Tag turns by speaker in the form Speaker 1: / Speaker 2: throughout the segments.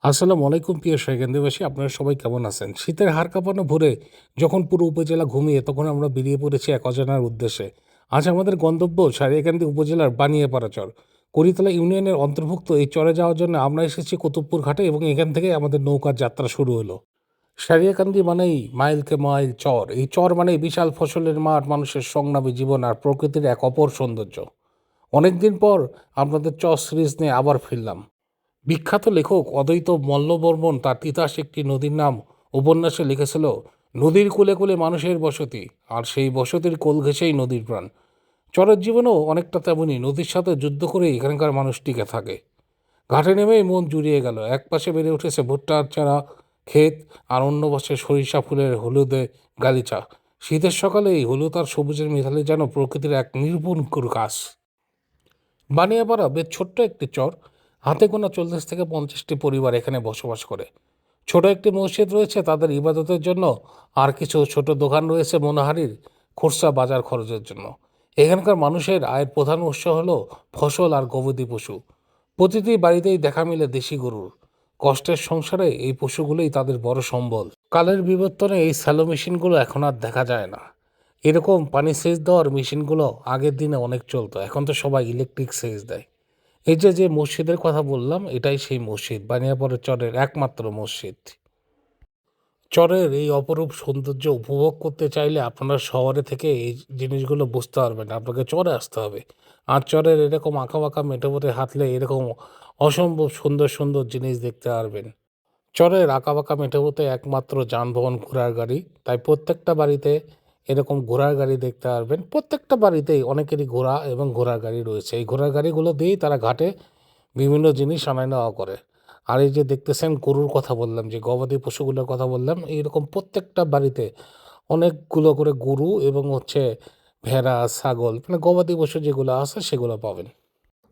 Speaker 1: আসসালামু আলাইকুম প্রিয় সৈকন্দিবাসী, আপনারা সবাই কেমন আছেন? শীতের হাড় কাঁপানো ভোরে যখন পুরো উপজেলা ঘুমিয়ে তখন আমরা বেরিয়ে পড়েছি এক অজানার উদ্দেশ্যে। আজ আমাদের গন্তব্য সারিয়াকান্দি উপজেলার বানিয়াপাড়া চর। করিতলা ইউনিয়নের অন্তর্ভুক্ত এই চরে যাওয়ার জন্য আমরা এসেছি কুতুবপুর ঘাটে এবং এখান থেকেই আমাদের নৌকার যাত্রা শুরু হলো। সারিয়াকান্দি মানেই মাইলকে মাইল চর। এই চর মানেই বিশাল ফসলের মাঠ, মানুষের সংগ্রামী জীবন আর প্রকৃতির এক অপর সৌন্দর্য। অনেকদিন পর আপনাদের চর সিরিজ নিয়ে আবার ফিরলাম। বিখ্যাত লেখক অদ্বৈত মল্লবর্মণ তার তিতাস একটি নদীর নাম উপন্যাসে লিখেছিল, নদীর কূলে কূলে মানুষের বসতি, আর সেই বসতির কোল ঘেঁষেই নদীর প্রাণ। চরের জীবনেও অনেকটা তেমনই, নদীর সাথে যুদ্ধ করে এখানকার মানুষ টিকে থাকে। ঘাটে নেমেই মন জুড়িয়ে গেল। এক পাশে বেড়ে উঠেছে ভুট্টার চারা ক্ষেত, আর অন্য পাশে সরিষা ফুলের হলুদে গালিচা। শীতের সকালে এই হলুদ আর সবুজের মিতালি যেন প্রকৃতির এক নির্গুণ কাজ। বানিয়াপাড়া বেশ ছোট্ট একটি চর। হাতে গোনা 40 থেকে 50টি পরিবার এখানে বসবাস করে। ছোট একটি মসজিদ রয়েছে তাদের ইবাদতের জন্য, আর কিছু ছোট দোকান রয়েছে মনোহারির খুচরা বাজার খরচের জন্য। এখানকার মানুষের আয়ের প্রধান উৎস হলো ফসল আর গবাদি পশু। প্রতিটি বাড়িতেই দেখা মিলে দেশি গরুর। কষ্টের সংসারে এই পশুগুলোই তাদের বড় সম্বল। কালের বিবর্তনে এই স্যালো মেশিনগুলো এখন আর দেখা যায় না। এরকম পানি সেচ দেওয়ার মেশিনগুলো আগের দিনে অনেক চলতো, এখন তো সবাই ইলেকট্রিক সেচ দেয়। এই যে মসজিদের কথা বললাম, এটাই সেই মসজিদ, বানিয়াপড়া চরের একমাত্র মসজিদ। চরের এই অপরূপ সৌন্দর্য উপভোগ করতে চাইলে আপনারা শহরে থেকে এই জিনিসগুলো বুঝতে পারবেন না, আপনাকে চরে আসতে হবে। আর চরের এরকম আঁকাবাঁকা মেঠো পথে হাঁটলে এরকম অসম্ভব সুন্দর সুন্দর জিনিস দেখতে পারবেন। চরের আঁকাবাঁকা মেঠো পথে একমাত্র যানবাহন ঘোড়ার গাড়ি, তাই প্রত্যেকটা বাড়িতে এরকম ঘোড়ার গাড়ি দেখতে পারবেন। প্রত্যেকটা বাড়িতেই অনেকেরই ঘোড়া এবং ঘোড়ার গাড়ি রয়েছে। এই ঘোড়ার গাড়িগুলো দিয়েই তারা ঘাটে বিভিন্ন জিনিস আনায় নেওয়া করে। আর এই যে দেখতেছেন গরুর কথা বললাম, যে গবাদি পশুগুলোর কথা বললাম, এইরকম প্রত্যেকটা বাড়িতে অনেকগুলো করে গরু এবং ভেড়া, ছাগল, মানে গবাদি পশু যেগুলো আছে সেগুলো পাবেন।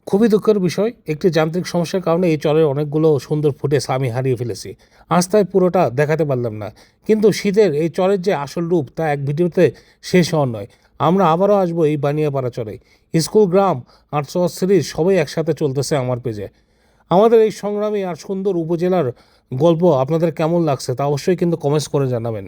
Speaker 1: খুবই দুঃখের বিষয়, একটি যান্ত্রিক সমস্যার কারণে এই চরের অনেকগুলো সুন্দর ফুটেজ আমি হারিয়ে ফেলেছি। আজ তাই পুরোটা দেখাতে পারলাম না। কিন্তু শীতের এই চরের যে আসল রূপ তা এক ভিডিওতে শেষ হওয়ার নয়। আমরা আবারও আসবো এই বানিয়াপাড়া চরে। স্কুল, গ্রাম আর চর সিরিজ সবাই একসাথে চলতেছে আমার পেজে। আমাদের এই সংগ্রামী আর সুন্দর উপজেলার গল্প আপনাদের কেমন লাগছে তা অবশ্যই কিন্তু কমেন্টস করে জানাবেন।